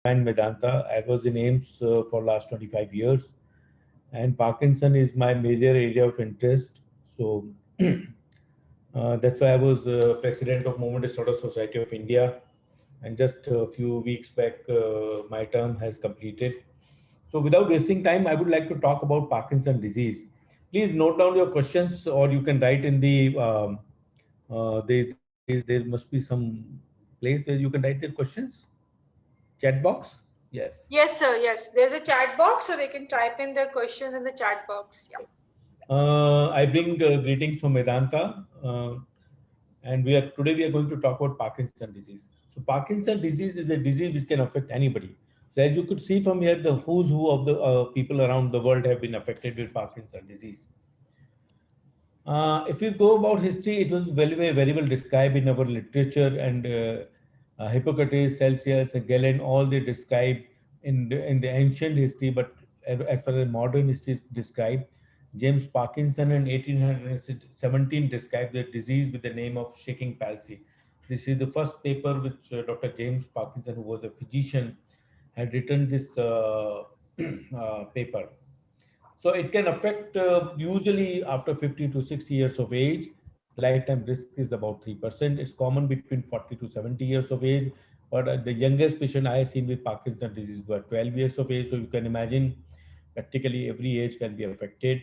joined Vedanta. I was in AIMS for last 25 years, and Parkinson is my major area of interest. So that's why I was president of Movement Disorder Society of India. And just a few weeks back, my term has completed. So without wasting time, I would like to talk about Parkinson disease. Please note down your questions, or you can write in the there must be some place where you can write their questions. Chat box. Yes. Yes, sir. Yes, there's a chat box, so they can type in their questions in the chat box. Yeah. I bring greetings from Vedanta, and we are going to talk about Parkinson disease. So Parkinson disease is a disease which can affect anybody. So as you could see from here, the who's who of the people around the world have been affected with Parkinson disease. If you go about history, it was very well described in our literature, and Hippocrates, Celsius, and Galen, all they describe in the ancient history. But as far as modern history is described, James Parkinson in 1817 described the disease with the name of shaking palsy. This is the first paper which Dr. James Parkinson, who was a physician, had written this paper. So it can affect usually after 50 to 60 years of age. The lifetime risk is about 3%. It's common between 40 to 70 years of age. But the youngest patient I have seen with Parkinson's disease were 12 years of age. So you can imagine practically every age can be affected.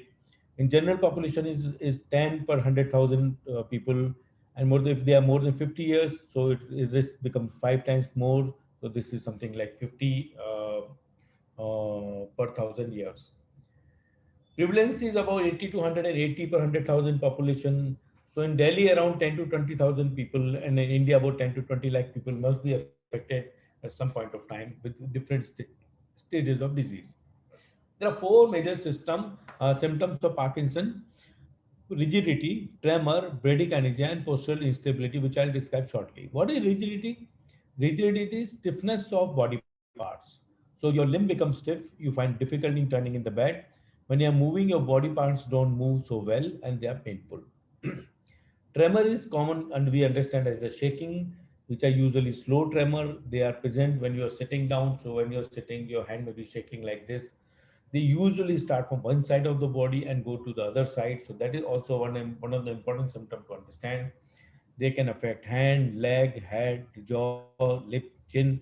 In general population is 10 per 100,000 people. And more if they are more than 50 years, so it risk becomes 5 times more. So this is something like 50 per 1,000 years. Prevalence is about 80 to 180 per 100,000 population. So in Delhi, around 10 to 20,000 people, and in India, about 10 to 20 lakh people must be affected at some point of time with different stages of disease. There are four major symptoms of Parkinson: rigidity, tremor, bradykinesia, and postural instability, which I'll describe shortly. What is rigidity? Rigidity is stiffness of body parts. So your limb becomes stiff, you find difficulty in turning in the bed. When you're moving, your body parts don't move so well and they are painful. Tremor is common and we understand as the shaking, which are usually slow tremor. They are present when you're sitting down. So when you're sitting, your hand may be shaking like this. They usually start from one side of the body and go to the other side. So that is also one of the important symptoms to understand. They can affect hand, leg, head, jaw, lip, chin.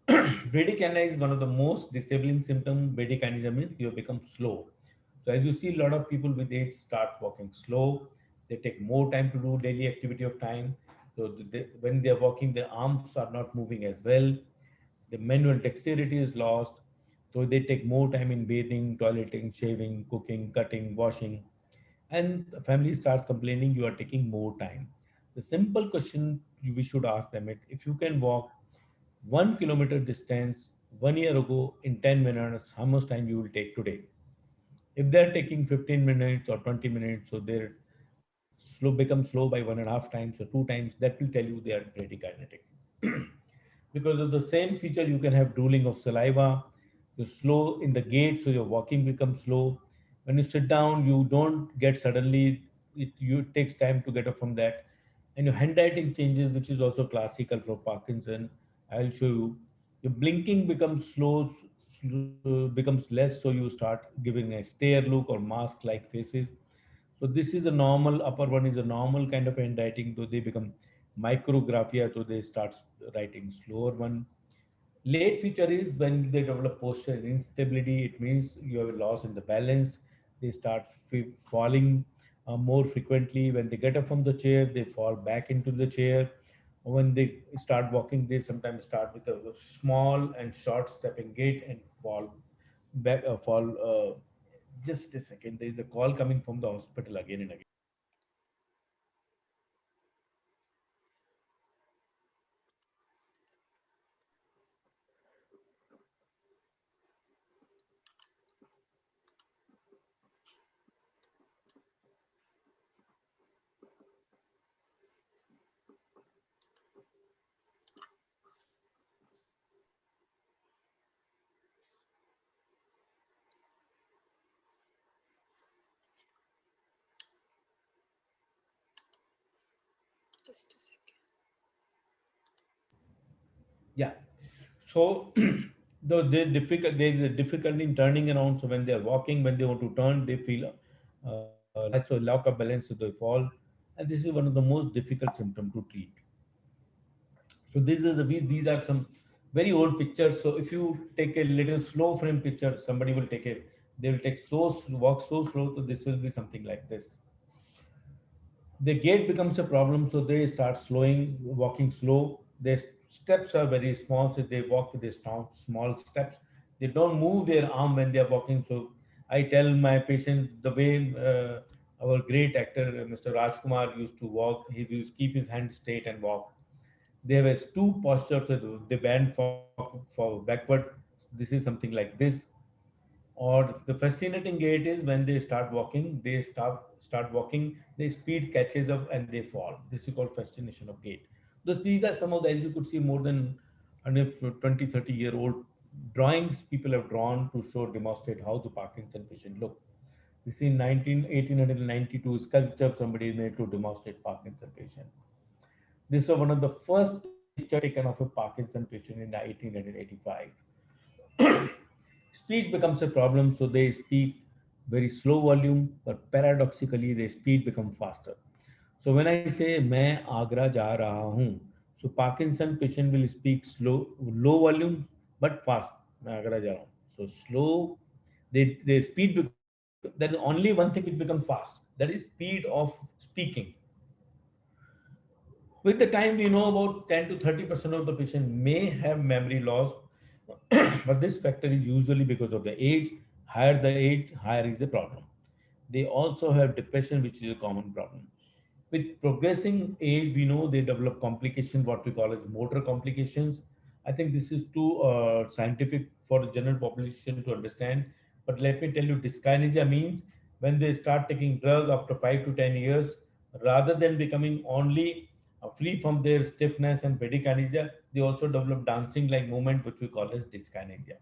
Bradykinesia is one of the most disabling symptoms. Bradykinesia means you become slow. So as you see, a lot of people with age start walking slow. They take more time to do daily activity of time. So when they are walking, their arms are not moving as well. The manual dexterity is lost. So they take more time in bathing, toileting, shaving, cooking, cutting, washing. And the family starts complaining you are taking more time. The simple question we should ask them is, if you can walk 1 kilometer distance 1 year ago in 10 minutes, how much time you will take today? If they're taking 15 minutes or 20 minutes, so they're slow become slow by 1.5 times or 2 times, that will tell you they are bradykinetic. Because of the same feature, you can have drooling of saliva. You're slow in the gait, so your walking becomes slow. When you sit down, you don't get suddenly. It takes time to get up from that, and your handwriting changes, which is also classical for Parkinson. I'll show you. Your blinking becomes becomes less, so you start giving a stare look or mask-like faces. So this is the normal. Upper one is a normal kind of handwriting, though they become micrographia, so they start writing slower one. Late feature is when they develop posture instability. It means you have a loss in the balance. They start falling more frequently. When they get up from the chair, they fall back into the chair. When they start walking, they sometimes start with a small and short stepping gait and fall back. Fall. Just a second. There is a call coming from the hospital again and again. Just a second. Yeah. So they difficult in turning around. So when they are walking, when they want to turn, they feel lack of balance, so they fall. And this is one of the most difficult symptoms to treat. So these are some very old pictures. So if you take a little slow frame picture, somebody will take a they will take walk so slow. So this will be something like this. The gait becomes a problem, so they start walking slow. Their steps are very small, so they walk with small steps. They don't move their arm when they are walking. So I tell my patient the way our great actor Mr. Rajkumar used to walk. He used to keep his hands straight and walk. They have a stoop posture, so they bend for backward. This is something like this. Or the fascinating gait is when they start walking, start walking, the speed catches up and they fall. This is called fascination of gait. These are some of the, as you could see, more than 20, 30-year-old drawings people have drawn to show, demonstrate how the Parkinson patient look. This is in 1892 sculpture somebody made to demonstrate Parkinson patient. This was one of the first picture taken of a Parkinson patient in 1885. Speech becomes a problem, so they speak very slow volume, but paradoxically, their speed become faster. So when I say मैं आगरा जा रहा हूँ, so Parkinson patient will speak low volume but fast. मैं आगरा जा रहा हूँ. So slow, they speed. That is only one thing, it becomes fast. That is speed of speaking. With the time, we know about 10 to 30% of the patient may have memory loss, but this factor is usually because of the age. Higher the age, higher is the problem. They also have depression, which is a common problem. With progressing age, we know they develop complications, what we call as motor complications. I think this is too scientific for the general population to understand. But let me tell you, dyskinesia means when they start taking drug after 5 to 10 years, rather than becoming only free from their stiffness and bradykinesia, they also develop dancing like movement, which we call as dyskinesia.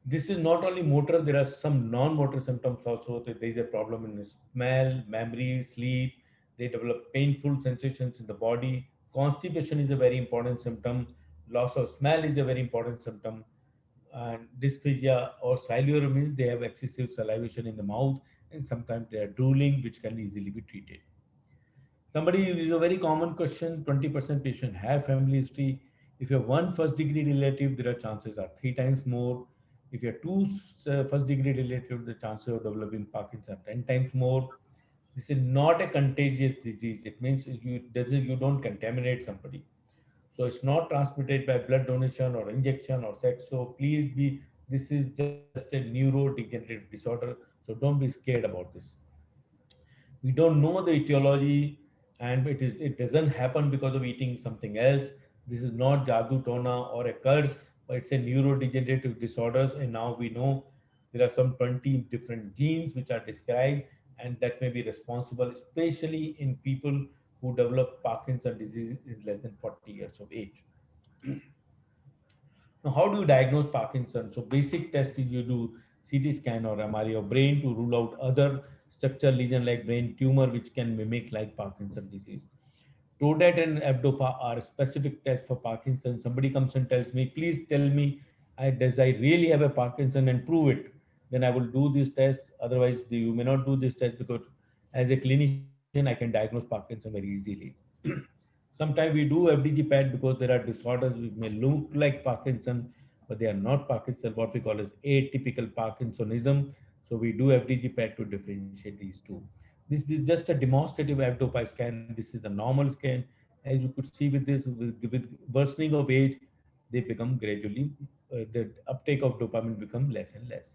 This is not only motor, there are some non-motor symptoms also. There is a problem in smell, memory, sleep. They develop painful sensations in the body. Constipation is a very important symptom. Loss of smell is a very important symptom. And dysphagia or salivary means they have excessive salivation in the mouth, and sometimes they are drooling, which can easily be treated. Somebody is a very common question. 20% patient have family history. If you have one first degree relative, there are chances are 3 times more. If you have two first degree relative, the chances of developing Parkinson are 10 times more. This is not a contagious disease. It means you don't contaminate somebody. So it's not transmitted by blood donation or injection or sex. So please be, this is just a neurodegenerative disorder. So don't be scared about this. We don't know the etiology, and it doesn't happen because of eating something else. This is not jadoo tona or a curse, but it's a neurodegenerative disorders, and now we know there are some 20 different genes which are described, and that may be responsible, especially in people who develop Parkinson disease is less than 40 years of age. Now, how do you diagnose Parkinson? So basic test is you do CT scan or MRI of brain to rule out other structural lesion like brain tumor, which can mimic like Parkinson disease. Tourette and FDOPA are specific tests for Parkinson. Somebody comes and tells me, please tell me, does I really have a Parkinson and prove it? Then I will do this test. Otherwise, you may not do this test because as a clinician, I can diagnose Parkinson very easily. Sometimes we do FDG PET because there are disorders which may look like Parkinson, but they are not Parkinson, what we call as atypical Parkinsonism. So we do FDG PET to differentiate these two. This is just a demonstrative FDOPA scan. This is the normal scan. As you could see with this, with worsening of age, they become gradually, the uptake of dopamine become less and less.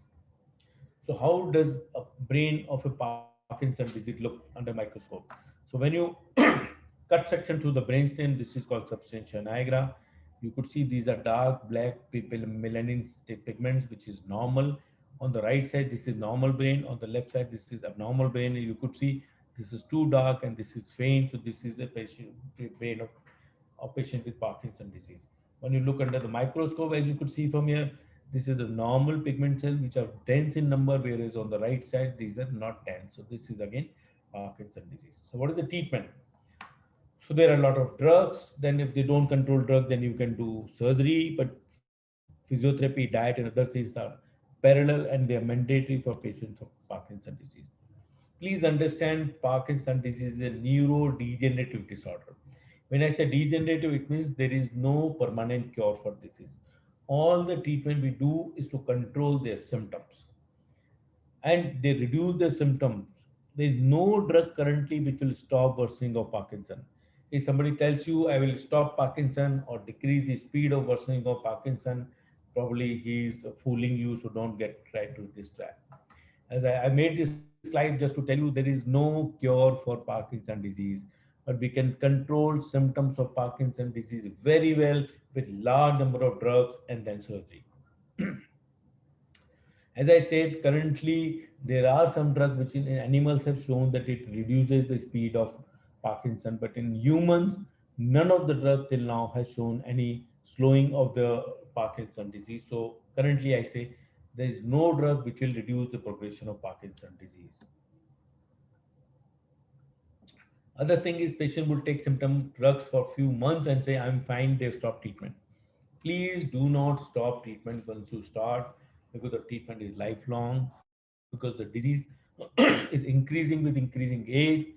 So how does a brain of a Parkinson disease look under microscope? So when you cut section through the brainstem, this is called substantia nigra. You could see these are dark black melanin pigments, which is normal. On the right side, this is normal brain. On the left side, this is abnormal brain. You could see this is too dark and this is faint. So this is a patient brain of patient with Parkinson disease. When you look under the microscope, as you could see from here, this is the normal pigment cells which are dense in number, whereas on the right side, these are not dense. So this is again Parkinson disease. So what is the treatment? So there are a lot of drugs. Then if they don't control drug, then you can do surgery. But physiotherapy, diet, and other things are parallel and they are mandatory for patients of Parkinson disease. Please understand Parkinson disease is a neurodegenerative disorder. When I say degenerative, it means there is no permanent cure for disease. All the treatment we do is to control their symptoms and they reduce the symptoms. There is no drug currently which will stop worsening of Parkinson. If somebody tells you I will stop Parkinson or decrease the speed of worsening of Parkinson, probably he is fooling you. So don't get try to this trap. As I made this slide just to tell you, there is no cure for Parkinson disease, but we can control symptoms of Parkinson disease very well with large number of drugs and then surgery. As I said, currently there are some drugs which in animals have shown that it reduces the speed of Parkinson, but in humans, none of the drugs till now has shown any slowing of the Parkinson disease. So currently, I say there is no drug which will reduce the progression of Parkinson disease. Other thing is patient will take symptom drugs for few months and say I'm fine, they stop treatment. Please do not stop treatment once you start because the treatment is lifelong, because the disease is increasing with increasing age.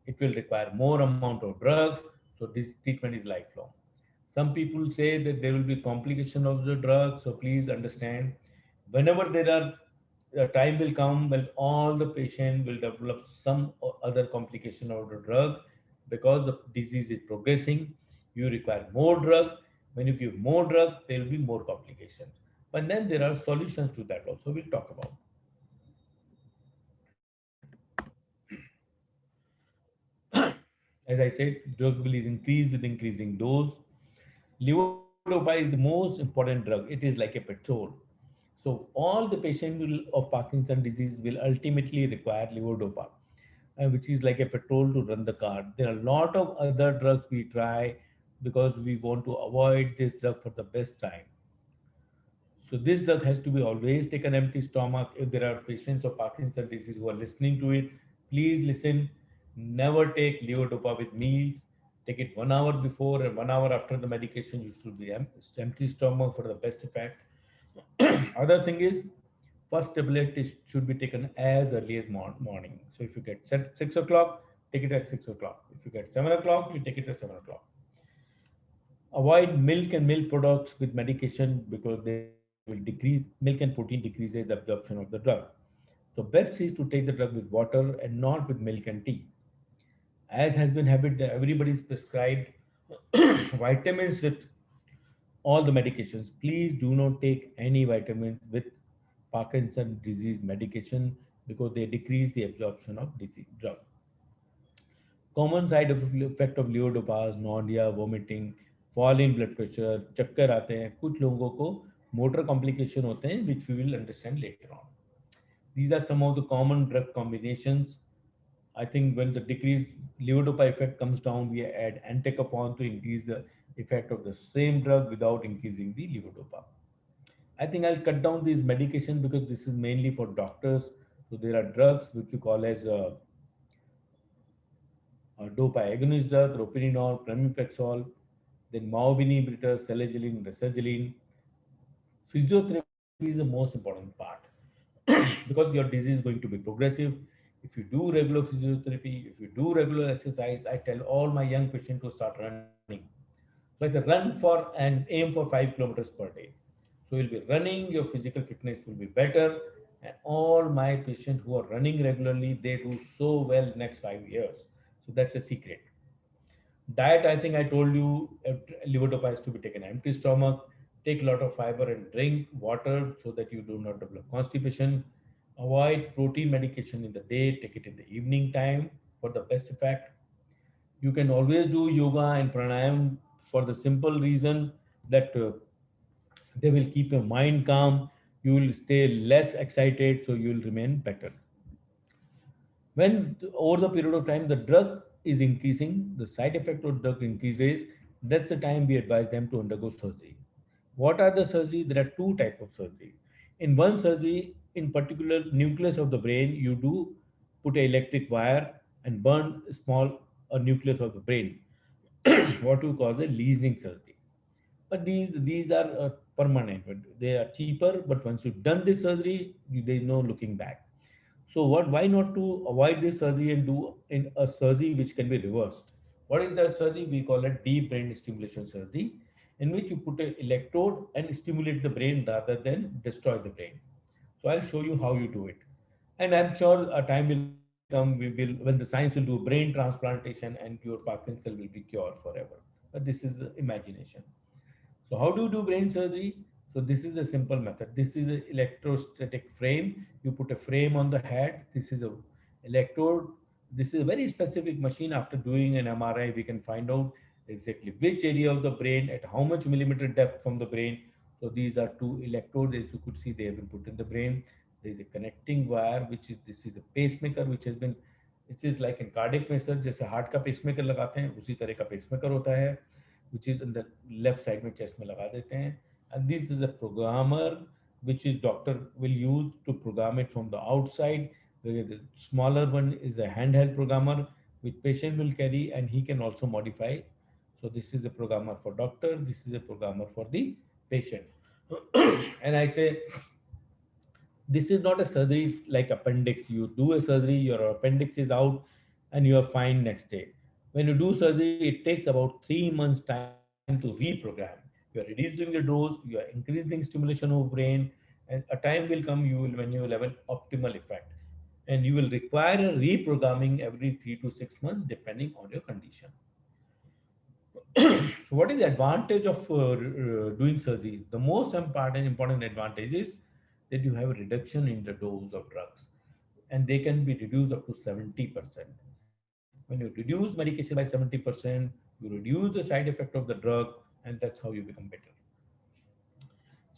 It will require more amount of drugs. So this treatment is lifelong. Some people say that there will be complication of the drug. So please understand, whenever there are the time will come when all the patient will develop some other complication of the drug because the disease is progressing. You require more drug. When you give more drug, there will be more complications. But then there are solutions to that also. We'll talk about. As I said, drug will increase with increasing dose. Levodopa is the most important drug. It is like a petrol. So all the patients of Parkinson disease will ultimately require levodopa, which is like a petrol to run the car. There are a lot of other drugs we try because we want to avoid this drug for the best time. So this drug has to be always taken empty stomach. If there are patients of Parkinson disease who are listening to it, please listen. Never take levodopa with meals. Take it 1 hour before and 1 hour after the medication. You should be empty stomach for the best effect. Other thing is, first tablet should be taken as early as morning. So if you get set 6 o'clock, take it at 6 o'clock. If you get 7 o'clock, you take it at 7 o'clock. Avoid milk and milk products with medication because they will decrease, milk and protein decreases the absorption of the drug. So best is to take the drug with water and not with milk and tea. As has been habit, that everybody is prescribed vitamins with all the medications. Please do not take any vitamins with Parkinson disease medication because they decrease the absorption of disease drug. Common side effect of levodopa is nausea, vomiting, fall in blood pressure, चक्कर आते हैं. कुछ लोगों को motor complication होते हैं which we will understand later on. These are some of the common drug combinations. I think when the decreased levodopa effect comes down, we add entacapone to increase the effect of the same drug without increasing the levodopa. I think I'll cut down these medication because this is mainly for doctors. So there are drugs which we call as dopa agonist drug, ropinol, pramipexole, then MAO inhibitor, selegiline, resergiline. Physiotherapy is the most important part because your disease is going to be progressive. If you do regular physiotherapy, if you do regular exercise, I tell all my young patients to start running. So I say run for and aim for 5 kilometers per day. So you'll be running, your physical fitness will be better. And all my patients who are running regularly, they do so well next 5 years. So that's a secret. Diet, I think I told you, levodopa has to be taken empty stomach. Take a lot of fiber and drink water so that you do not develop constipation. Avoid protein medication in the day. Take it in the evening time for the best effect. You can always do yoga and pranayam for the simple reason that they will keep your mind calm. You will stay less excited, so you will remain better. When over the period of time the drug is increasing, the side effect of drug increases, that's the time we advise them to undergo surgery. What are the surgery? There are two types of surgery. In one surgery, in particular nucleus of the brain, you do put an electric wire and burn small nucleus of the brain. what we call the lesioning surgery. But these are permanent, but they are cheaper. But once you've done this surgery, there's no looking back. So what? Why not to avoid this surgery and do in a surgery which can be reversed? What is that surgery? We call it deep brain stimulation surgery, in which you put an electrode and stimulate the brain rather than destroy the brain. So I'll show you how you do it. And I'm sure a time will come when the science will do brain transplantation and your Parkinson will be cured forever. But this is the imagination. So how do you do brain surgery? So this is a simple method. This is an electrostatic frame. You put a frame on the head. This is a electrode. This is a very specific machine. After doing an MRI, we can find out exactly which area of the brain, at how much millimeter depth from the brain. So these are two electrodes. As you could see, they have been put in the brain. There is a connecting wire, which is this is a pacemaker, which has been, it is like in cardiac message, जैसे heart का pacemaker लगाते हैं उसी तरह का pacemaker होता है, which is in the left side में chest में लगा देते हैं. And this is a programmer which is doctor will use to program it from the outside. The smaller one is a handheld programmer which patient will carry and he can also modify. So this is a programmer for doctor. This is a programmer for the patient. And I say this is not a surgery like appendix. You do a surgery, your appendix is out and you are fine next day. When you do surgery, it takes about 3 months time to reprogram. You are reducing the dose, you are increasing stimulation of brain, and a time will come you will when you will have an optimal effect. And you will require a reprogramming every 3 to 6 months depending on your condition. So what is the advantage of doing surgery? The most important advantage is that you have a reduction in the dose of drugs, and they can be reduced up to 70%. When you reduce medication by 70%, you reduce the side effect of the drug, and that's how you become better.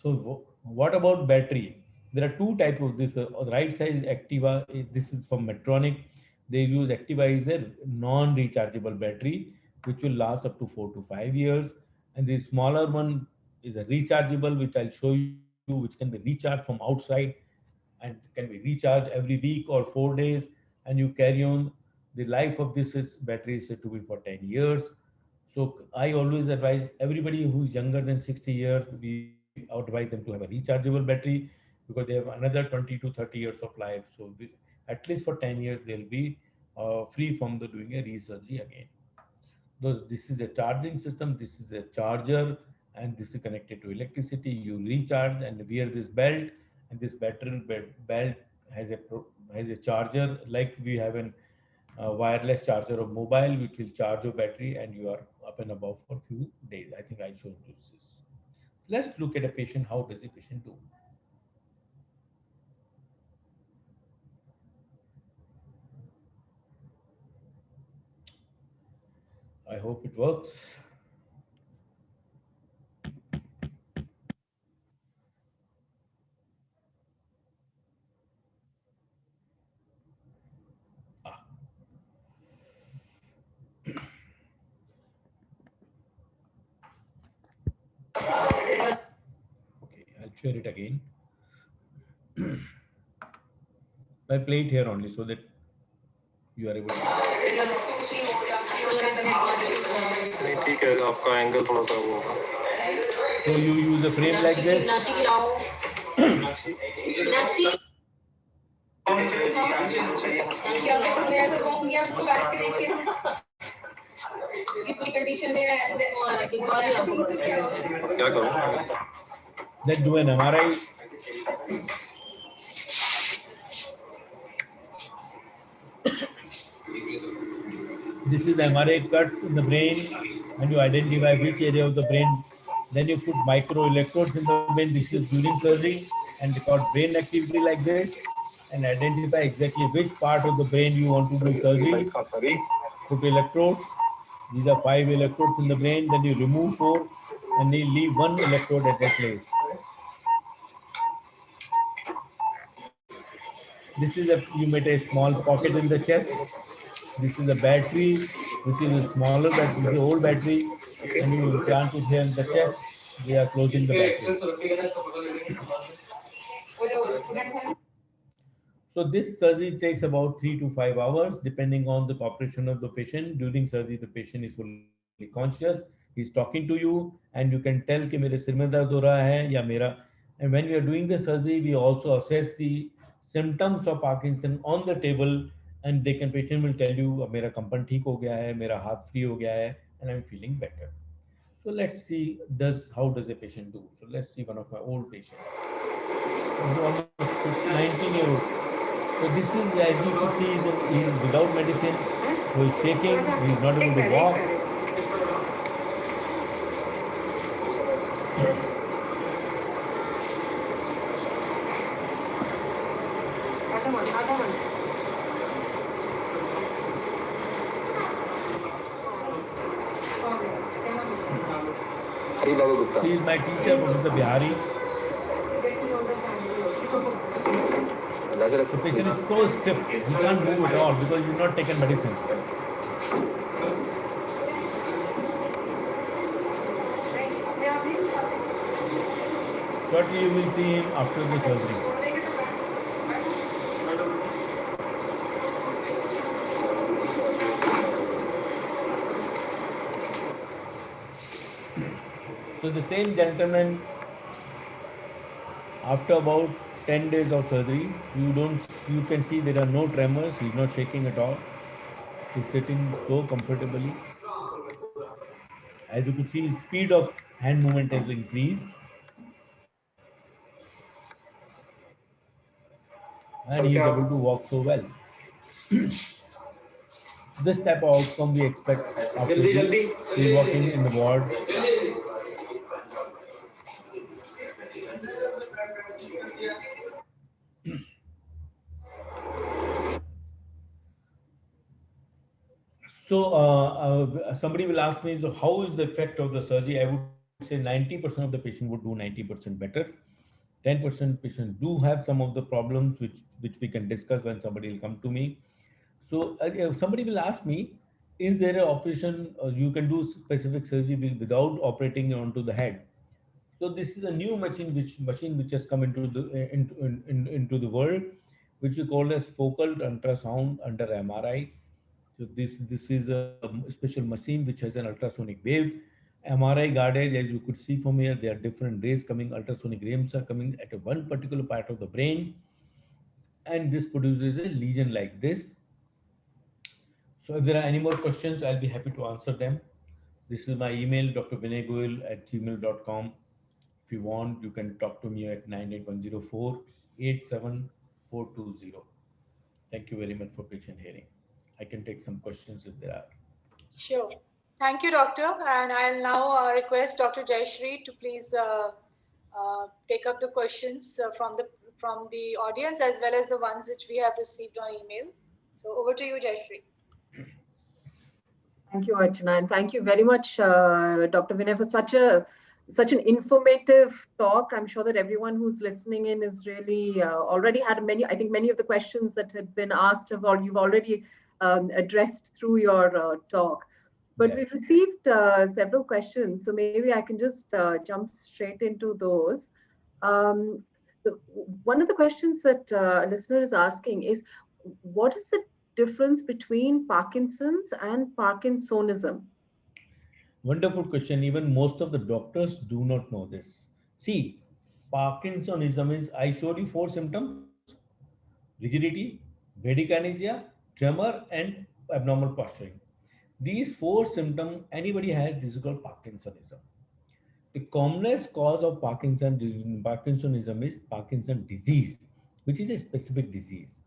So what about battery? There are two types of this. On the right side is Activa. This is from Medtronic. They use Activa is a non-rechargeable battery, which will last up to 4 to 5 years. And the smaller one is a rechargeable, which I'll show you, which can be recharged from outside and can be recharged every week or 4 days. And you carry on. The life of this is battery is said to be for 10 years. So I always advise everybody who is younger than 60 years, we advise them to have a rechargeable battery because they have another 20 to 30 years of life. So at least for 10 years, they'll be free from the doing a resurgery again. So this is a charging system. This is a charger, and this is connected to electricity. You recharge and wear this belt, and this battery belt has a charger like we have an wireless charger of mobile, which will charge your battery, and you are up and above for a few days. I think I showed you this. Let's look at a patient. How does the patient do? I hope it works. Ah, okay, I'll share it again. I'll play it here only so that you are able to. नहीं ठीक है आपका angle थोड़ा सा वो होगा So you use a frame like this. क्या करूँ Let's do an MRI. This is MRI cuts in the brain, and you identify which area of the brain. Then you put micro electrodes in the brain. This is during surgery, and record brain activity like this, and identify exactly which part of the brain you want to do surgery. Put electrodes. These are 5 electrodes in the brain. Then you remove 4, and you leave 1 electrode at that place. This is you made a small pocket in the chest. This is a battery, which is a smaller battery, this is an old battery, and you implant it here in the chest. We are closing the battery. So this surgery takes about 3 to 5 hours, depending on the cooperation of the patient. During surgery, the patient is fully conscious. He's talking to you, and you can tell कि मेरे सिर में दर्द हो रहा है या मेरा. And when we are doing the surgery, we also assess the symptoms of Parkinson on the table, and they can patient will tell you मेरा कंपन ठीक हो गया है, मेरा हाथ फ्री हो गया है, and I'm feeling better. So let's see how does a patient do. So let's see one of my old patients. He's almost 19-year-old. So this is, as you can see, he is without medicine. So he's shaking. He's not able to walk. She is my teacher, Professor Bihari. The patient is so stiff, he can't move at all because he's not taken medicine. Shortly you will see him after the surgery. So the same gentleman, after about 10 days of surgery, you can see there are no tremors. He's not shaking at all. He's sitting so comfortably. As you can see, his speed of hand movement has increased. And he is able to walk so well. This type of outcome we expect after walking in the ward. So somebody will ask me, so how is the effect of the surgery? I would say 90% of the patient would do 90% better. 10% patients do have some of the problems which we can discuss when somebody will come to me. So somebody will ask me, is there an operation you can do specific surgery without operating onto the head? So this is a new machine which has come into into the world, which we call as focal ultrasound under MRI. So this is a special machine which has an ultrasonic waves. MRI guarded, as you could see from here, there are different rays coming. Ultrasonic rays are coming at one particular part of the brain, and this produces a lesion like this. So if there are any more questions, I'll be happy to answer them. This is my email, drvinaygoyal@gmail.com. If you want, you can talk to me at 98104-87420. Thank you very much for patient hearing. I can take some questions if there are. Sure. Thank you, Doctor. And I'll now request Dr. Jayashree to please take up the questions from the audience as well as the ones which we have received on email. So over to you, Jayashree. Thank you, Archana, and thank you very much, Dr. Vinay, for such an informative talk. I'm sure that everyone who's listening in is really already had many of the questions that had been asked you've already addressed through your talk. But we've received several questions, so maybe I can just jump straight into those. One of the questions that a listener is asking is, what is the difference between Parkinson's and Parkinsonism? Wonderful question. Even most of the doctors do not know this. See, Parkinsonism is, I showed you 4 symptoms: rigidity, bradykinesia, tremor, and abnormal posturing. These 4 symptoms, anybody has, this is called Parkinsonism. The commonest cause of Parkinsonism is Parkinson disease, which is a specific disease.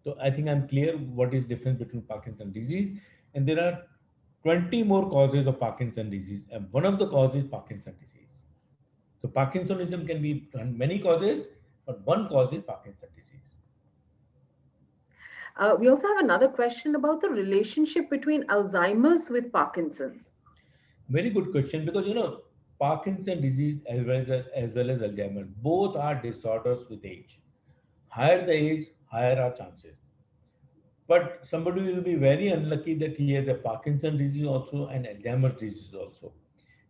So I think I'm clear what is difference between Parkinson disease, and there are 20 more causes of Parkinson disease, and one of the causes is Parkinson disease. So Parkinsonism can be many causes, but one cause is Parkinson disease. We also have another question about the relationship between Alzheimer's with Parkinson's. Very good question, because Parkinson disease as well as Alzheimer's, both are disorders with age. Higher the age, higher our chances. But somebody will be very unlucky that he has a Parkinson disease also and Alzheimer's disease also.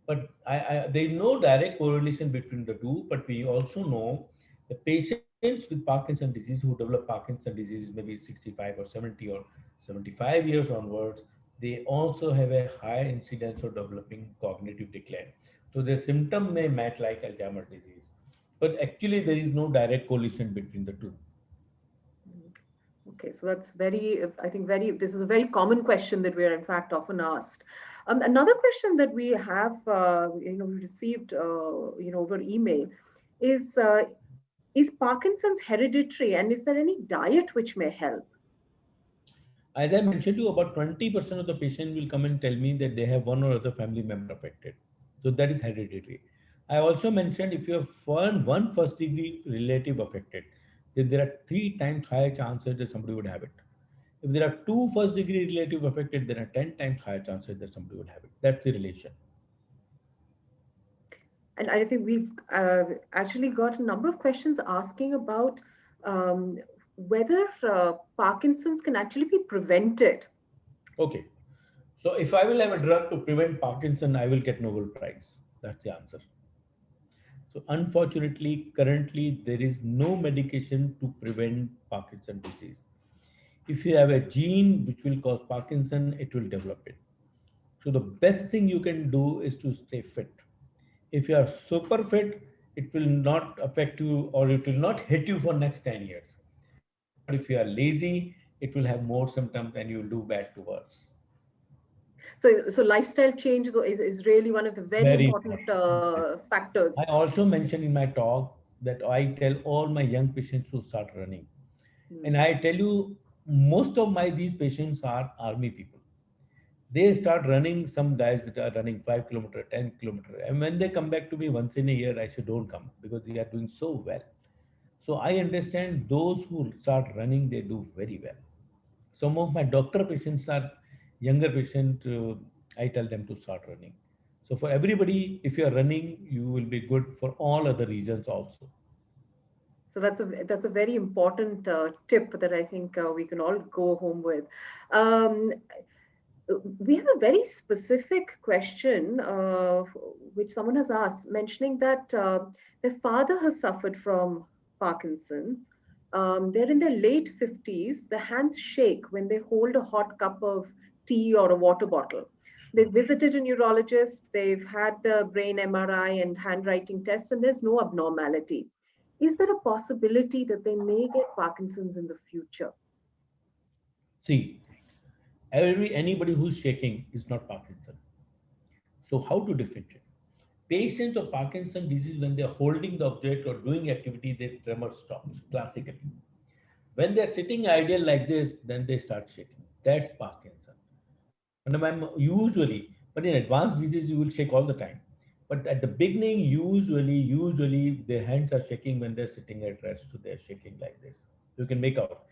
But there is no direct correlation between the two, but we also know the patients with Parkinson disease who develop Parkinson disease maybe 65 or 70 or 75 years onwards, they also have a higher incidence of developing cognitive decline. So their symptom may match like Alzheimer's disease, but actually there is no direct correlation between the two. Okay, so that's very, I think this is a very common question that we are in fact often asked. Another question that we have, we received, over email is Parkinson's hereditary, and is there any diet which may help? As I mentioned to you, about 20% of the patient will come and tell me that they have one or other family member affected. So that is hereditary. I also mentioned if you have one first degree relative affected, then there are 3 times higher chances that somebody would have it. If there are 2 first degree relative affected, there are 10 times higher chances that somebody would have it. That's the relation. And I think we've actually got a number of questions asking about um, whether Parkinson's can actually be prevented. Okay. So if I will have a drug to prevent Parkinson, I will get Nobel Prize. That's the answer. So unfortunately, currently there is no medication to prevent Parkinson disease. If you have a gene which will cause Parkinson, it will develop it. So the best thing you can do is to stay fit. If you are super fit, it will not affect you or it will not hit you for next 10 years. But if you are lazy, it will have more symptoms and you will do bad to worse. So lifestyle change is really one of the very Very important important. I factors. also mentioned in my talk that I tell all my young patients to start running. And Hmm. I tell you, most of my these patients are army people. They start running, some guys that are running 5 kilometer, 10 kilometer. And when they come back to me once in a year, I say, don't come because they are doing so well. So I understand those who start running, they do very well. Some of my doctor patients are younger patient. I tell them to start running. So for everybody, if you are running, you will be good for all other reasons also. So that's a very important tip that I think we can all go home with. Um, we have a very specific question which someone has asked, mentioning that their father has suffered from Parkinson's. They're in their late 50s. Their hands shake when they hold a hot cup of tea or a water bottle. They visited a neurologist, they've had the brain MRI and handwriting test, and there's no abnormality. Is there a possibility that they may get Parkinson's in the future? See, anybody who's shaking is not Parkinson. So how to differentiate? Patients of Parkinson disease, when they're holding the object or doing activity, their tremor stops classically. When they're sitting ideal like this, then they start shaking. That's Parkinson. And I'm usually, but in advanced disease, you will shake all the time. But at the beginning, usually their hands are shaking when they're sitting at rest. So they're shaking like this. You can make out.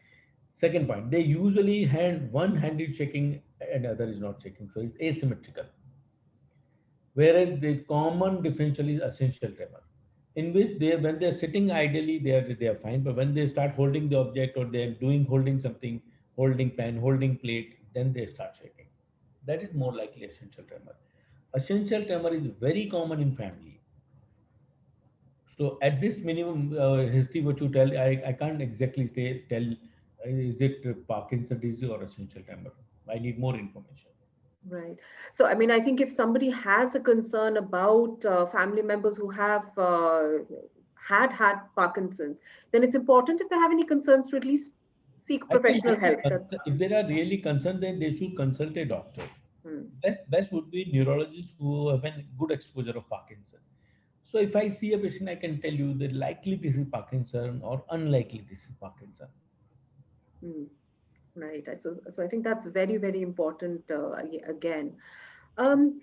Second point, they usually one hand is shaking and other is not shaking. So it's asymmetrical. Whereas the common differential is essential tremor, in which when they're sitting ideally, they are fine. But when they start holding the object or they're holding something, holding pen, holding plate, then they start shaking. That is more likely essential tremor. Essential tremor is very common in family. So at this minimum history, what you tell, I can't exactly tell is it Parkinson disease or essential tremor. I need more information. Right. So, I mean, I think if somebody has a concern about family members who have had Parkinson's, then it's important if they have any concerns to at least seek I think professional help. That's if they are really concerned, then they should consult a doctor. hmm. Best would be neurologists who have a good exposure of Parkinson. So if I see a patient, I can tell you that likely this is Parkinson or unlikely this is Parkinson. Hmm. Right. So I think that's very, very important again. Um,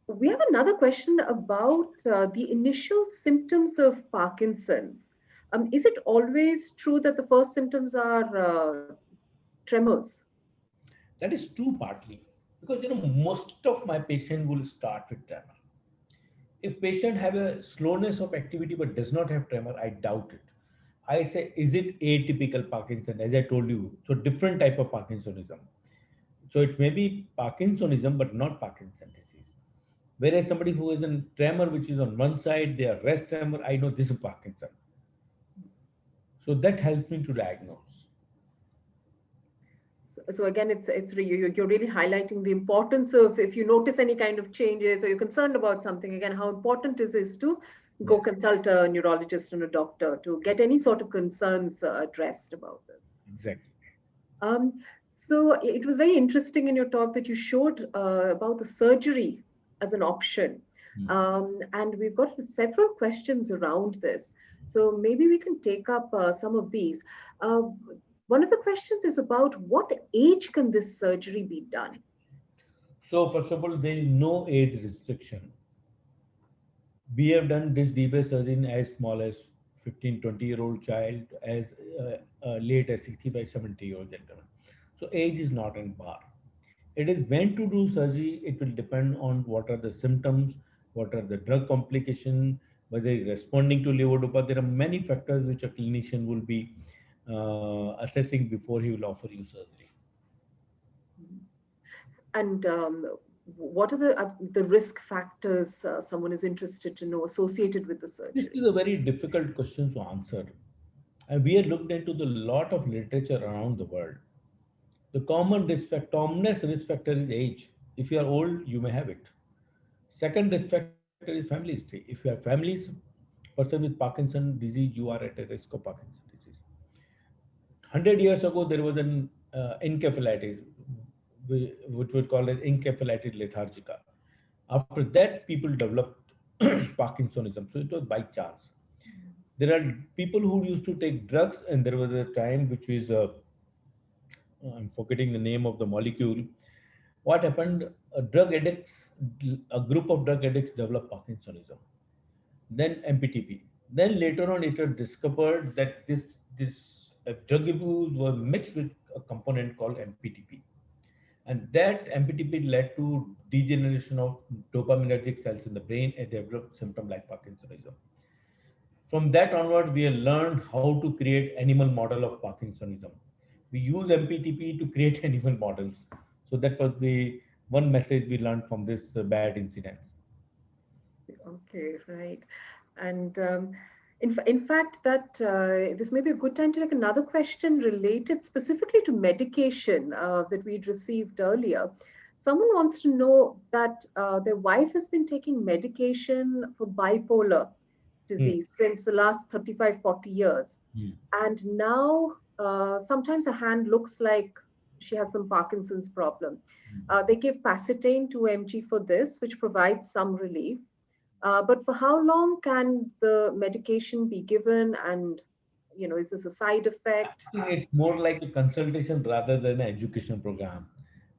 we have another question about the initial symptoms of Parkinson's. Is it always true that the first symptoms are tremors? That is true partly because most of my patient will start with tremor. If patient have a slowness of activity but does not have tremor, I doubt it. I say, is it atypical Parkinson? As I told you, so different type of Parkinsonism. So it may be Parkinsonism, but not Parkinson disease. Whereas somebody who is in tremor, which is on one side, they are rest tremor, I know this is Parkinson. So that helps me to diagnose. So again, you're really highlighting the importance of, if you notice any kind of changes or you're concerned about something, again, how important it is to go Yes. consult a neurologist and a doctor to get any sort of concerns addressed about this. Exactly. So it was very interesting in your talk that you showed about the surgery as an option. And we've got several questions around this. So maybe we can take up some of these. One of the questions is about what age can this surgery be done? So first of all, there is no age restriction. We have done this DBS surgery in as small as 15, 20-year-old child, as late as 65, 70-year-old gentleman. So age is not an bar. It is when to do surgery, it will depend on what are the symptoms, what are the drug complications, whether it's responding to levodopa. There are many factors which a clinician will be assessing before he will offer you surgery. And what are the risk factors someone is interested to know associated with the This surgery? is a very difficult question to answer. And we have looked into the lot of literature around the world. The commonest risk factor is age. If you are old, you may have it. Second risk factor is family history. If you have families, person with Parkinson disease, you are at a risk of Parkinson disease. 100 years ago, there was an encephalitis, which was called as encephalitis lethargica. After that, people developed Parkinsonism. So it was by chance. There are people who used to take drugs, and there was a time which is, I'm forgetting the name of the molecule. What happened? A group of drug addicts developed Parkinsonism, then MPTP. Then later on, it was discovered that this drug abuse was mixed with a component called MPTP, and that MPTP led to degeneration of dopaminergic cells in the brain and developed symptom like Parkinsonism. From that onward, we have learned how to create animal model of Parkinsonism. We use MPTP to create animal models. So that was the one message we learned from this bad incidents. Okay, right. And in fact, that this may be a good time to take another question related specifically to medication that we'd received earlier. Someone wants to know that their wife has been taking medication for bipolar Hmm. disease since the last 35, 40 years. Hmm. And now sometimes her hand looks like she has some Parkinson's problem. They give Pacitane 2 mg for this, which provides some relief. But for how long can the medication be given? And, is this a side effect? I think it's more like a consultation rather than an education program.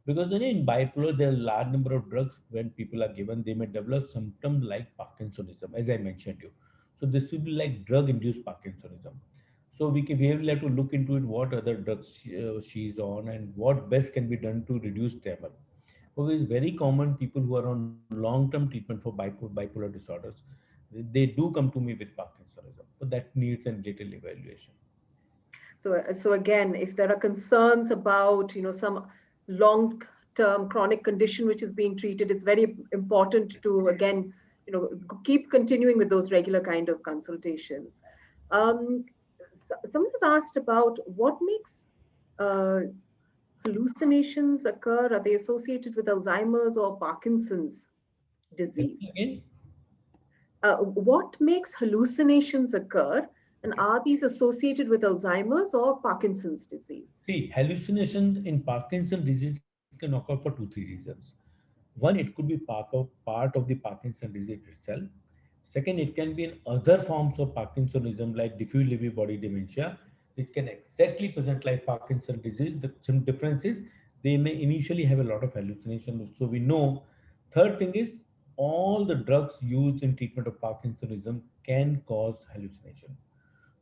Because in bipolar, there are a large number of drugs when people are given, they may develop symptoms like Parkinsonism, as I mentioned you. So this will be like drug-induced Parkinsonism. So we will have to look into it, what other drugs she's on and what best can be done to reduce tremor. Because it's very common people who are on long-term treatment for bipolar disorders, they do come to me with Parkinsonism. So that needs a little evaluation. So again, if there are concerns about, some long-term chronic condition which is being treated, it's very important to, again, keep continuing with those regular kind of consultations. Someone has asked about what makes hallucinations occur. Are they associated with Alzheimer's or Parkinson's disease? Again, What makes hallucinations occur, and are these associated with Alzheimer's or Parkinson's disease? see, hallucination in Parkinson's disease can occur for 2, 3 reasons. One, it could be part of the Parkinson's disease itself. Second, it can be in other forms of Parkinsonism like diffuse Lewy body dementia, which can exactly present like Parkinson's disease. The some difference is they may initially have a lot of hallucinations. So we know. Third thing is all the drugs used in treatment of Parkinsonism can cause hallucination.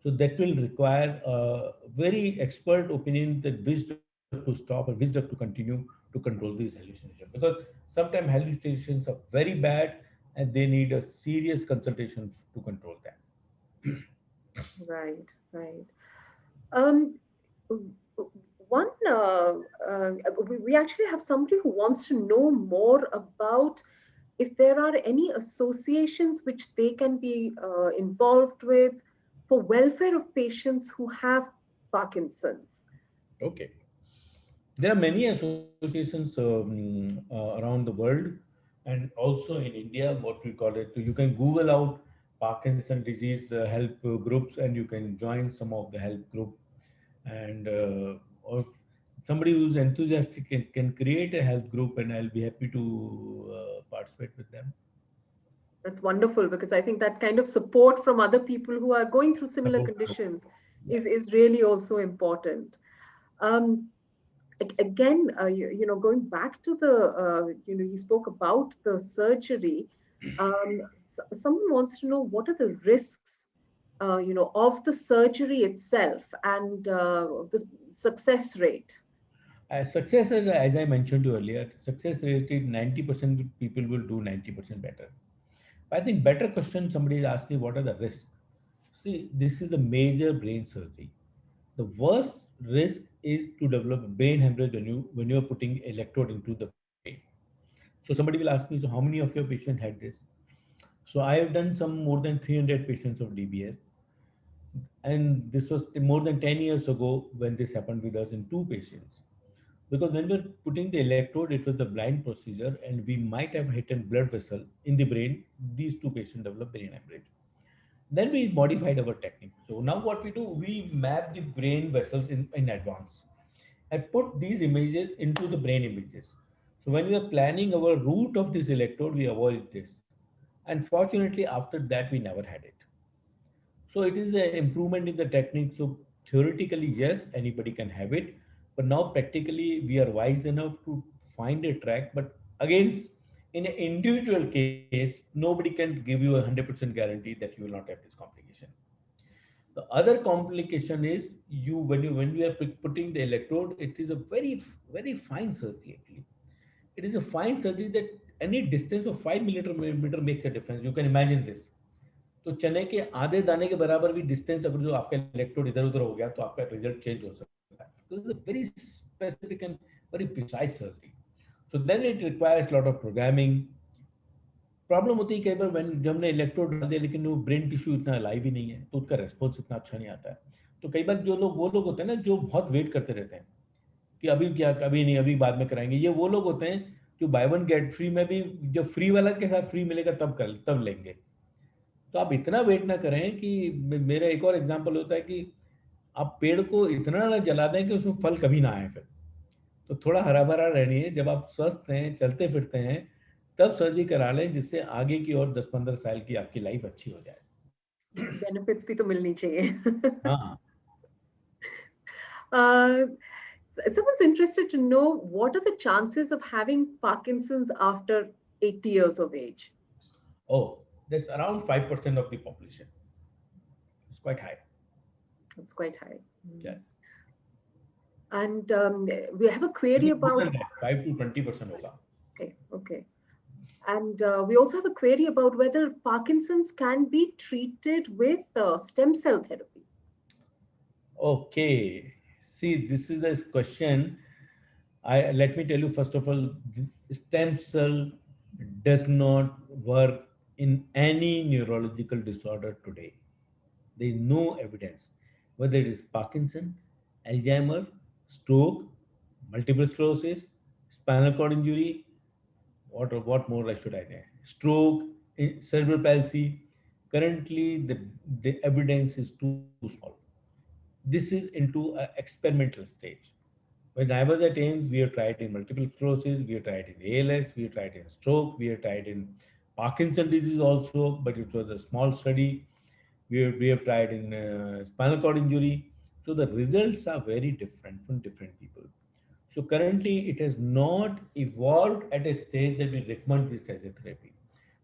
So that will require a very expert opinion that which drug to stop or which drug to continue to control these hallucinations. Because sometimes hallucinations are very bad and they need a serious consultation to control them. Right, right. Um, one, we actually have somebody who wants to know more about if there are any associations which they can be involved with for welfare of patients who have Parkinson's. Okay. There are many associations around the world and also in India, what we call it. You can Google out Parkinson disease help groups and you can join some of the help group. And or somebody who's enthusiastic can create a health group and I'll be happy to participate with them. That's wonderful, because I think that kind of support from other people who are going through similar Support. conditions Yes. is really also important. Um, Again, going back to the, you spoke about the surgery. Someone wants to know what are the risks, of the surgery itself and the success rate. Success, as I mentioned earlier, success rate is 90% people will do 90% better. I think better question somebody is asking, what are the risks? See, this is a major brain surgery. The worst risk is to develop brain hemorrhage when you are putting electrode into the brain. So somebody will ask me, so how many of your patients had this? So I have done some more than 300 patients of DBS, and this was more than 10 years ago when this happened with us in two patients. Because when we were putting the electrode, it was the blind procedure, and we might have hit a blood vessel in the brain. These two patients developed brain hemorrhage. Then we modified our technique. So now what we do, we map the brain vessels in advance and put these images into the brain images. So when we are planning our route of this electrode, we avoid this. Unfortunately, after that, we never had it. So it is an improvement in the technique. So theoretically, yes, anybody can have it, but now practically we are wise enough to find a track. But again, in an individual case, nobody can give you 100% guarantee that you will not have this complication. The other complication is when you are putting the electrode, it is a very fine surgery actually. It is a fine surgery that any distance of 5 millimeter makes a difference. You can imagine this. तो चने के आधे दाने के बराबर भी distance अगर जो आपका इलेक्ट्रोड इधर उधर हो गया तो आपका रिजल्ट चेंज हो सकता है. तो it's a very specific and very precise surgery. So then it requires lot of programming. Problem होती है कई बार जब हमने इलेक्ट्रोड डाल दिया लेकिन वो ब्रेन टिश्यू इतना लाइव ही नहीं है तो उसका रेस्पॉन्स इतना अच्छा नहीं आता है. तो कई बार जो लोग वो लोग होते हैं ना जो बहुत वेट करते रहते हैं कि अभी क्या, कभी नहीं, अभी बाद में कराएंगे, ये वो लोग होते हैं जो बाय वन गेट फ्री में भी जब फ्री वाला के साथ फ्री मिलेगा तब लेंगे. तो आप इतना वेट ना करें कि मेरा एक और एग्जांपल होता है कि आप पेड़ को इतना ना जला दें कि उसमें फल कभी ना आए फिर. तो थोड़ा हरा भरा रहनी है. जब आप स्वस्थ हैं, चलते फिरते हैं, तब सर्जरी करा लें जिससे आगे की और 10-15 साल की आपकी लाइफ अच्छी हो जाए. बेनिफिट्स भी तो मिलनी चाहिए. हाँ. Someone's interested to know what are the chances of having Parkinson's after 80 years of age? Oh, that's around 5% of the population. It's quite high. It's quite high. Yes. And we have a query about 5 to 20% होगा. Okay. And we also have a query about whether Parkinson's can be treated with stem cell therapy. Okay. See, this is a question. Let me tell you, first of all, stem cell does not work in any neurological disorder today. There is no evidence, whether it is Parkinson, Alzheimer, stroke, multiple sclerosis, spinal cord injury, what more should I say? Stroke, cerebral palsy. Currently, the evidence is too small. This is into an experimental stage. When I was at AIIMS, we have tried in multiple sclerosis, we have tried in ALS, we have tried in stroke, we have tried in Parkinson disease also, but it was a small study. We have tried in spinal cord injury. So the results are very different from different people. So currently it has not evolved at a stage that we recommend this as a therapy.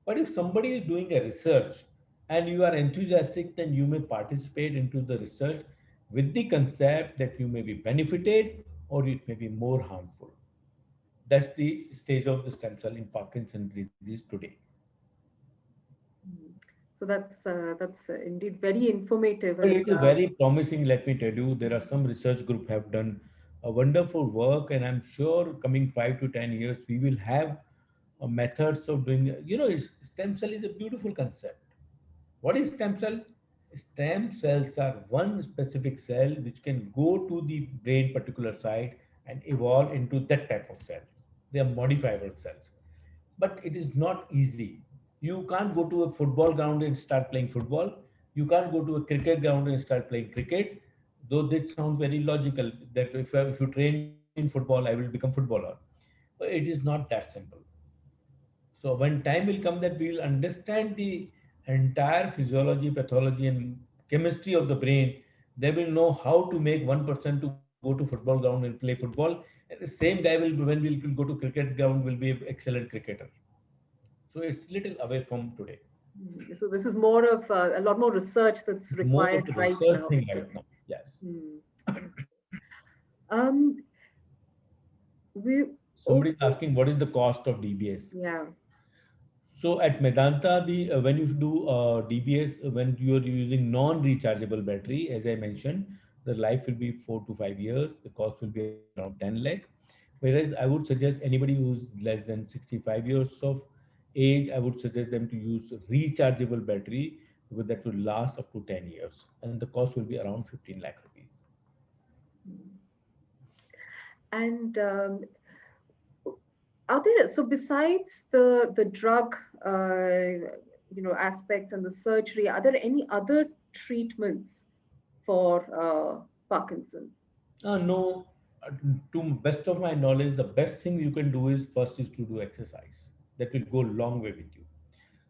But if somebody is doing a research and you are enthusiastic, then you may participate into the research with the concept that you may be benefited or it may be more harmful. That's the stage of the stem cell in Parkinson's disease today. So that's indeed very informative. But it is very promising. Let me tell you, there are some research group have done a wonderful work, and I'm sure coming 5 to 10 years we will have methods of doing. Stem cell is a beautiful concept. What is stem cell? Stem cells are one specific cell which can go to the brain particular site and evolve into that type of cell. They are modifiable cells. But it is not easy. You can't go to a football ground and start playing football. You can't go to a cricket ground and start playing cricket. Though that sounds very logical that if you train in football, I will become footballer. But it is not that simple. So when time will come that we will understand the entire physiology, pathology, and chemistry of the brain, they will know how to make one person to go to football ground and play football. And the same guy will, when we'll go to cricket ground, will be an excellent cricketer. So it's little away from today. So this is more of a lot more research that's It's more of required the right research now thing still. right now. Yes. Hmm. Um, we Somebody is also, asking what is the cost of DBS. yeah. So at Medanta, the when you do DBS, when you are using non-rechargeable battery, as I mentioned, the life will be 4 to 5 years. The cost will be around 10 lakh. Whereas I would suggest anybody who's less than 65 years of age, I would suggest them to use rechargeable battery because that will last up to 10 years, and the cost will be around 15 lakh rupees. And are there, so besides the drug aspects and the surgery, are there any other treatments for Parkinson's? No, uh, to best of my knowledge, the best thing you can do is first is to do exercise. That will go a long way with you.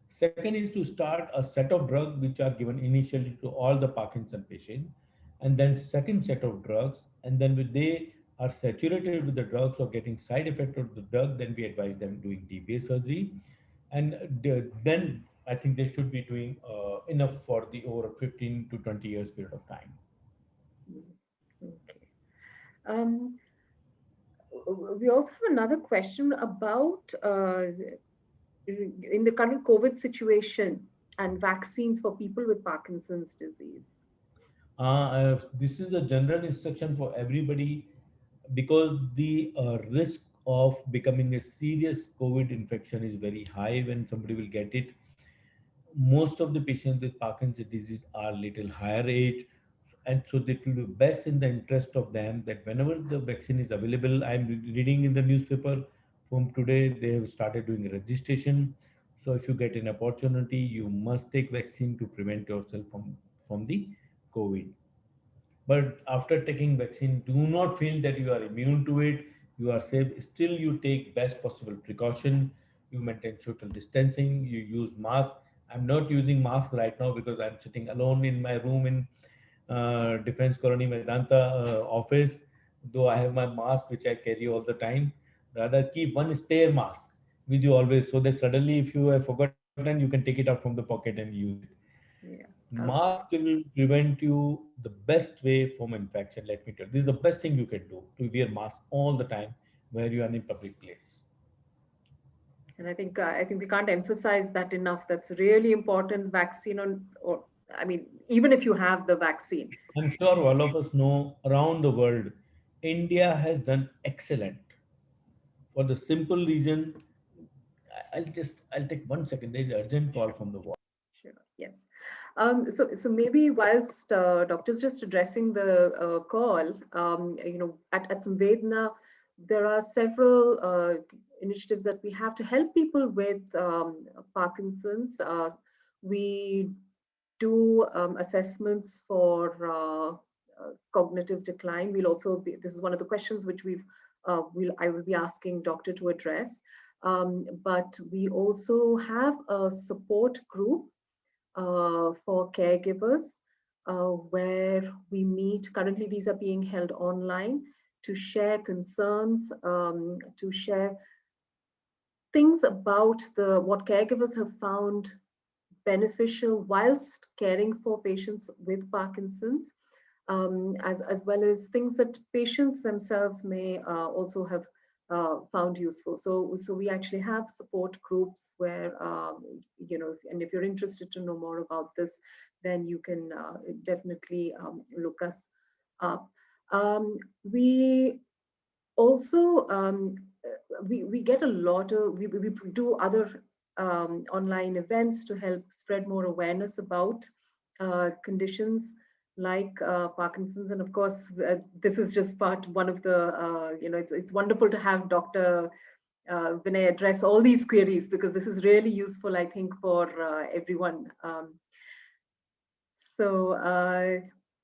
Second is to start a set of drugs which are given initially to all the Parkinson patients, and then second set of drugs, and then when they are saturated with the drugs or getting side effect of the drug, then we advise them doing DBS surgery, and then I think they should be doing enough for the over 15 to 20 years period of time. Okay. Um, we also have another question about in the current COVID situation and vaccines for people with Parkinson's disease. This is a general instruction for everybody because the risk of becoming a serious COVID infection is very high when somebody will get it. Most of the patients with Parkinson's disease are little higher age, and so it will be best in the interest of them that whenever the vaccine is available. I'm reading in the newspaper from today they have started doing registration. So if you get an opportunity, you must take vaccine to prevent yourself from the COVID. But after taking vaccine, do not feel that you are immune to it. You are safe. Still, you take best possible precaution. You maintain social distancing. You use mask. I'm not using mask right now because I'm sitting alone in my room in Defense Colony Medanta office. Though I have my mask which I carry all the time. Rather keep one spare mask with you always, so that suddenly if you have forgotten, you can take it out from the pocket and use it. Yeah. Mask will prevent you the best way from infection. Let me tell you, this is the best thing you can do, to wear mask all the time where you are in public place. And I think we can't emphasize that enough. That's really important. Vaccine on, or I mean, even if you have the vaccine. I'm sure all of us know around the world, India has done excellent for the simple reason. I'll take 1 second. There's an urgent call from the wall. Sure. Yes. So maybe whilst doctors just addressing the call, at Samvedna, there are several initiatives that we have to help people with Parkinson's. We do assessments for cognitive decline. We'll also be, this is one of the questions which I will be asking doctor to address. But we also have a support group for caregivers where we meet. Currently, these are being held online to share concerns, to share things about what caregivers have found beneficial whilst caring for patients with Parkinson's, as well as things that patients themselves may also have found useful. So we actually have support groups where, and if you're interested to know more about this, then you can definitely look us up. We also, we get a lot of, we do other online events to help spread more awareness about conditions like Parkinson's. And of course, this is just one of the, it's wonderful to have Dr. Vinay address all these queries, because this is really useful, I think, for everyone. So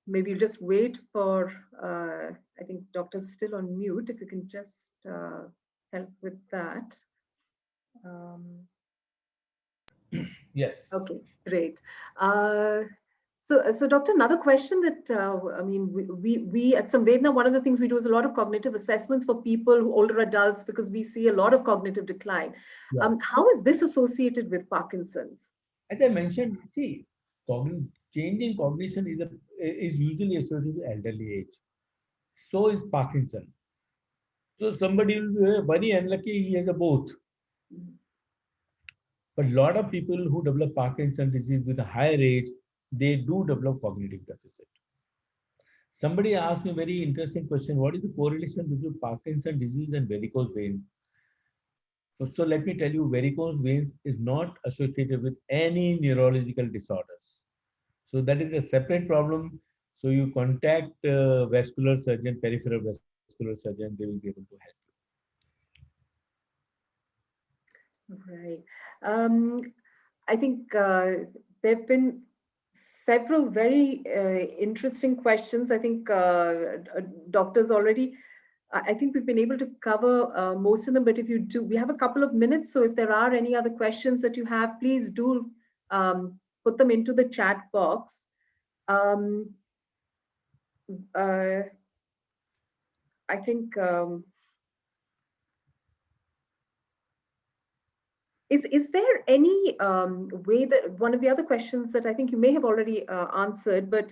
maybe we'll just wait for, I think doctor's still on mute, if you can just help with that. Yes. Okay, great. So doctor, another question that, I mean, we at Samvedna, one of the things we do is a lot of cognitive assessments for people, older adults, because we see a lot of cognitive decline. Yes. How is this associated with Parkinson's? As I mentioned, see, change in cognition is usually associated with elderly age. So is Parkinson. So somebody will be very unlucky, he has a both. But a lot of people who develop Parkinson disease with a higher age, they do develop cognitive deficit. Somebody asked me a very interesting question. What is the correlation between Parkinson disease and varicose veins? So let me tell you, varicose veins is not associated with any neurological disorders. So that is a separate problem. So you contact vascular surgeon, peripheral vascular surgeon, they will be able to help you. Right. I think there have been several very interesting questions. I think doctors already, I think we've been able to cover most of them, but if you do, we have a couple of minutes. So if there are any other questions that you have, please do put them into the chat box. I think, is there any way that, one of the other questions that I think you may have already answered, but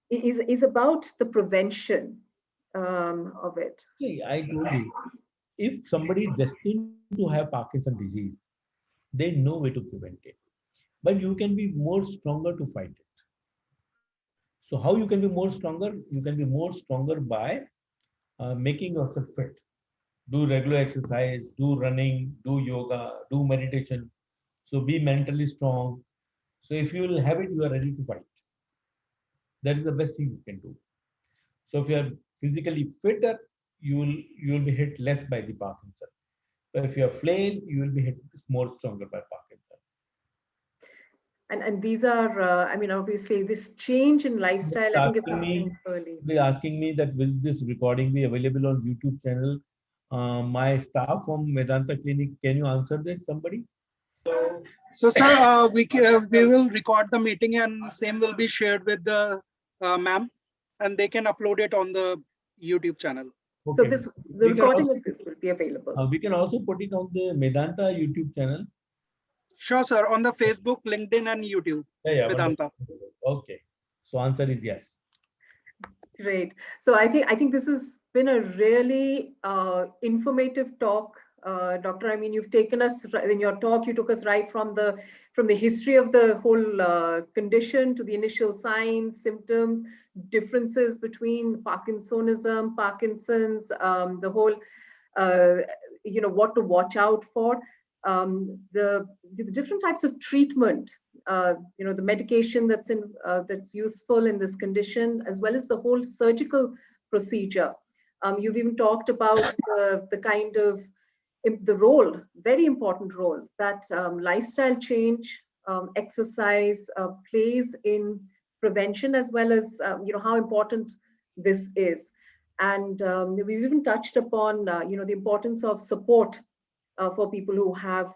is about the prevention of it? See, I told you, if somebody is destined to have Parkinson disease, they know way to prevent it. But you can be more stronger to fight it. So how you can be more stronger? You can be more stronger by making yourself fit. Do regular exercise, do running, do yoga, do meditation. So be mentally strong. So if you will have it, you are ready to fight. That is the best thing you can do. So if you are physically fitter, you will be hit less by the Parkinson. But if you are frail, you will be hit more stronger by Parkinson. And these are, I mean, obviously, this change in lifestyle, I think, is something early. Be asking me that will this recording be available on YouTube channel? My staff from Medanta Clinic, can you answer this? Somebody? So, sir, we will record the meeting and same will be shared with the ma'am, and they can upload it on the YouTube channel. Okay. So the recording of this will be available. We can also put it on the Medanta YouTube channel. Sure, sir. On the Facebook, LinkedIn, and YouTube. Yeah, Vedanta. Okay. So answer is yes. Great. So I think this has been a really informative talk, Doctor. I mean, you've taken us in your talk. You took us right from the history of the whole condition to the initial signs, symptoms, differences between Parkinsonism, Parkinson's, the whole, what to watch out for, the different types of treatment. The medication that's useful in this condition, as well as the whole surgical procedure. You've even talked about the kind of the role, very important role that lifestyle change, exercise plays in prevention, as well as how important this is. And we've even touched upon the importance of support for people who have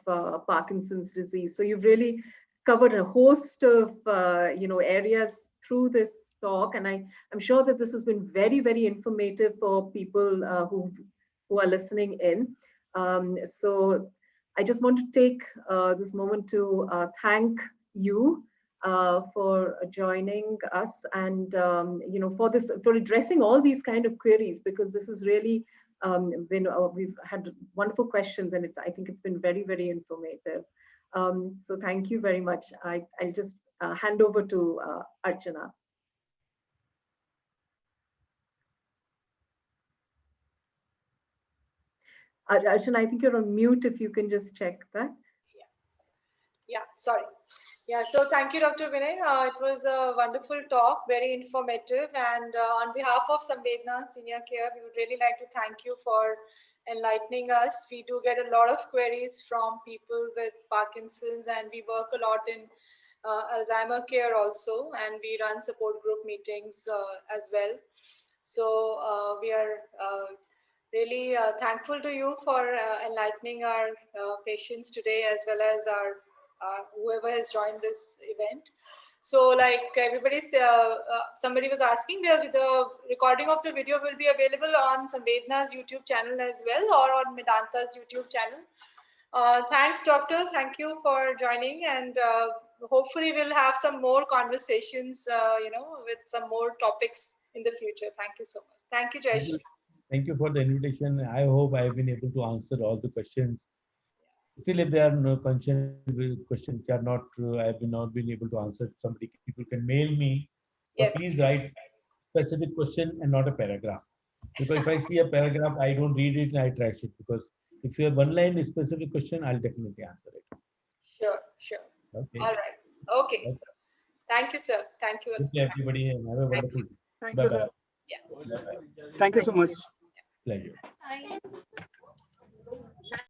Parkinson's disease. So you've really covered a host of areas through this talk, and I'm sure that this has been very, very informative for people who are listening in. So I just want to take this moment to thank you for joining us, and for addressing all these kind of queries, because this is really we've had wonderful questions, and I think it's been very, very informative. So thank you very much. I'll just hand over to Archana. Archana, I think you're on mute, if you can just check that. Yeah, sorry. Yeah, so thank you, Dr. Vinay. It was a wonderful talk, very informative. And on behalf of Samvedna Senior Care, we would really like to thank you for enlightening us. We do get a lot of queries from people with Parkinson's, and we work a lot in Alzheimer care also, and we run support group meetings as well. So we are really thankful to you for enlightening our patients today, as well as our whoever has joined this event. So like somebody was asking, the recording of the video will be available on Samvedna's YouTube channel as well, or on Medanta's YouTube channel. Thanks, doctor. Thank you for joining, and hopefully we'll have some more conversations, with some more topics in the future. Thank you so much. Thank you, Jayashree. Thank you for the invitation. I hope I've been able to answer all the questions. Still, if there are no questions which are not true, I have not been able to answer. People can mail me, but Yes. please write specific question and not a paragraph. Because if I see a paragraph, I don't read it and I trash it. Because if you have one line specific question, I'll definitely answer it. Sure. Okay. All right. Okay. Thank you, sir. Thank you. Thank you, everybody, and have a wonderful day. Thank you, sir. Yeah. Bye-bye. Thank you so much. Pleasure.